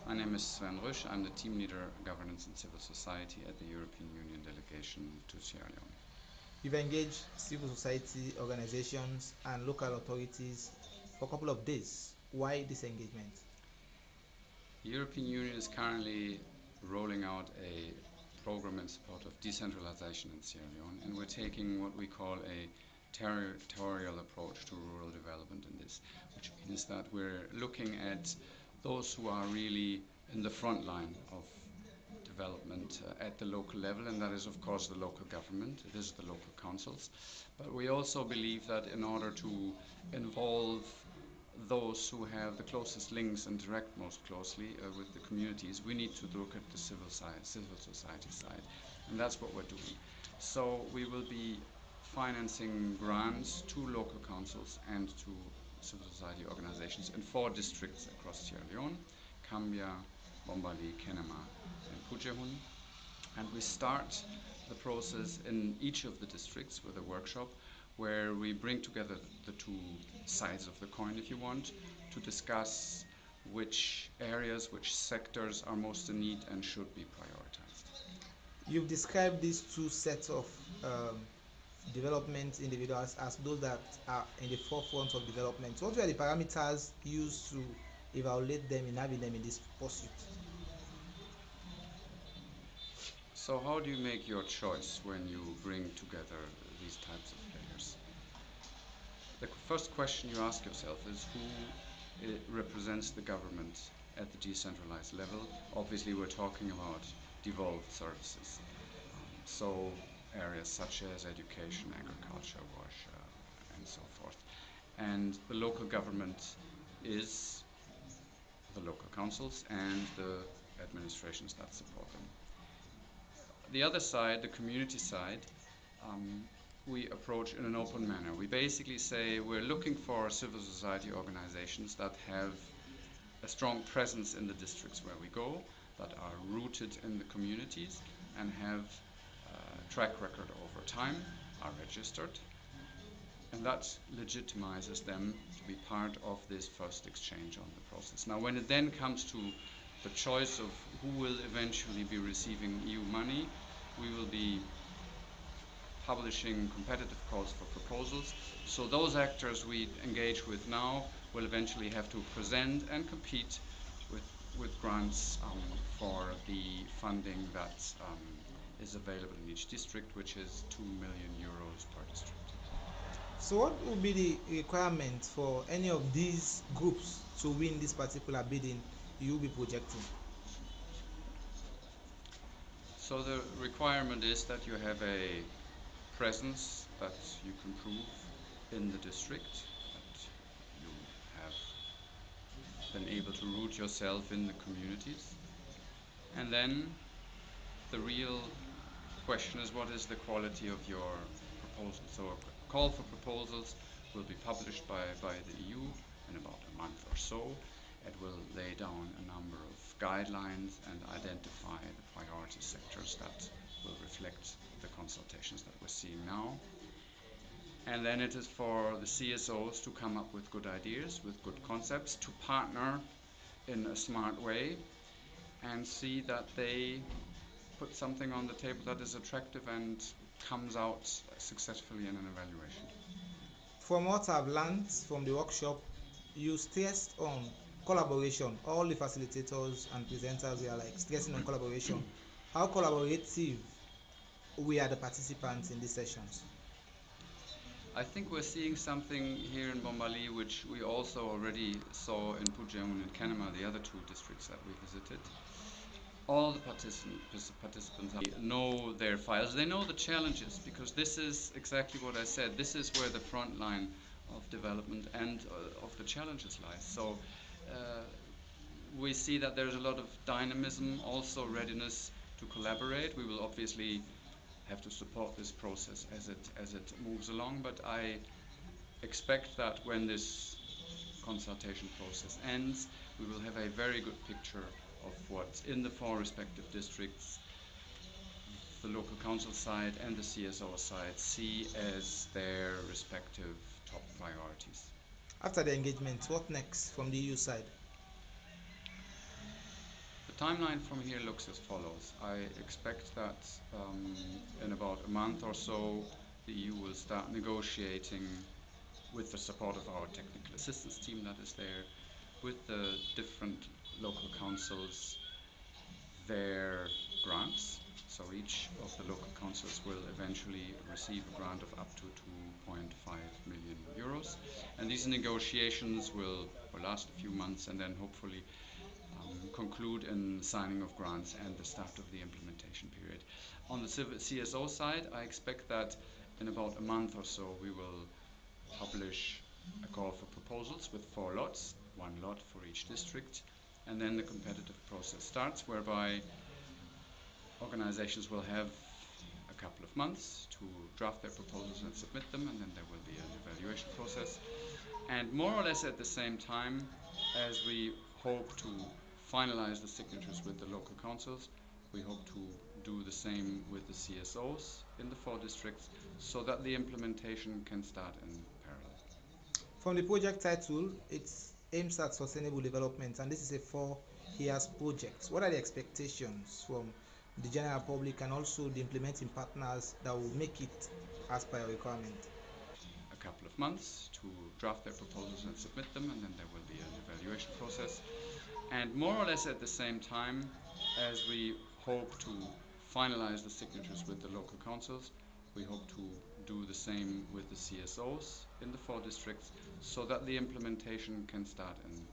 My name is Sven Ruesch. I'm the team leader, governance and civil society at the European Union delegation to Sierra Leone. You've engaged civil society organizations and local authorities for a couple of days. Why this engagement? The European Union is currently rolling out a program in support of decentralization in Sierra Leone, and we're taking what we call a territorial approach to rural development in this, which means that we're looking at those who are really in the front line of development at the local level, and that is, of course, the local government. It is the local councils. But we also believe that in order to involve those who have the closest links and interact most closely with the communities, we need to look at the civil society side, and that's what we're doing. So we will be financing grants to local councils and to civil society organizations in 4 districts across Sierra Leone: Kambia, Bombali, Kenema, and Pujehun. And we start the process in each of the districts with a workshop where we bring together the two sides of the coin, if you want, to discuss which areas, which sectors are most in need and should be prioritized. You've described these two sets of um, development individuals as those that are in the forefront of development. What were the parameters used to evaluate them in having them in this pursuit? So how do you make your choice when you bring together these types of players? The first question you ask yourself is who represents the government at the decentralized level. Obviously, we're talking about devolved services. So areas such as education, agriculture, wash, and so forth. And the local government is the local councils and the administrations that support them. The other side, the community side, um, we approach in an open manner. We basically say we're looking for civil society organizations that have a strong presence in the districts where we go, that are rooted in the communities and have a track record over time, are registered, and that legitimizes them to be part of this first exchange on the process. Now, when it then comes to the choice of who will eventually be receiving EU money, we will be publishing competitive calls for proposals. So those actors we engage with now will eventually have to present and compete with, with grants for the funding that is available in each district, which is 2 million euros per district. So, what would be the requirement for any of these groups to win this particular bidding you'll be projecting? So the requirement is that you have a presence that you can prove in the district, that you have been able to root yourself in the communities. And then the real question is, what is the quality of your proposal? So a call for proposals will be published by the EU in about a month or so. It will lay down a number of guidelines and identify the priority sectors that will reflect the consultations that we're seeing now. And then it is for the CSOs to come up with good ideas, with good concepts, to partner in a smart way and see that they put something on the table that is attractive and comes out successfully in an evaluation. From what I've learned from the workshop, you stressed on collaboration. All the facilitators and presenters were like stressing on collaboration. How collaborative we are the participants in these sessions? I think we're seeing something here in Bombali which we also already saw in Pujaun and Kenema, the other 2 districts that we visited. All the participants know their files. They know the challenges because this is exactly what I said. This is where the front line of development and of the challenges lies. So we see that there's a lot of dynamism, also readiness to collaborate. We will obviously have to support this process as it moves along, but I expect that when this consultation process ends, we will have a very good picture of what in the 4 respective districts the local council side and the CSO side see as their respective top priorities. After the engagement, what next from the EU side? The timeline from here looks as follows. I expect that in about a month or so, the EU will start negotiating with the support of our technical assistance team that is there, with the different local councils, their grants. So each of the local councils will eventually receive a grant of up to 2.5 million euros. And these negotiations will last a few months and then hopefully conclude in signing of grants and the start of the implementation period. On the CSO side, I expect that in about a month or so we will publish a call for proposals with 4 lots, 1 lot for each district, and then the competitive process starts, whereby organizations will have a couple of months to draft their proposals and submit them, and then there will be an evaluation process. And more or less at the same time, as we hope to finalize the signatures with the local councils, we hope to do the same with the CSOs in the 4 districts so that the implementation can start in parallel. From the project title, it aims at sustainable development, and this is a 4 years project. What are the expectations from the general public and also the implementing partners that will make it as per your requirement? A couple of months to draft their proposals and submit them, and then there will be an evaluation process. And more or less at the same time, as we hope to finalize the signatures with the local councils, we hope to do the same with the CSOs in the 4 districts so that the implementation can start in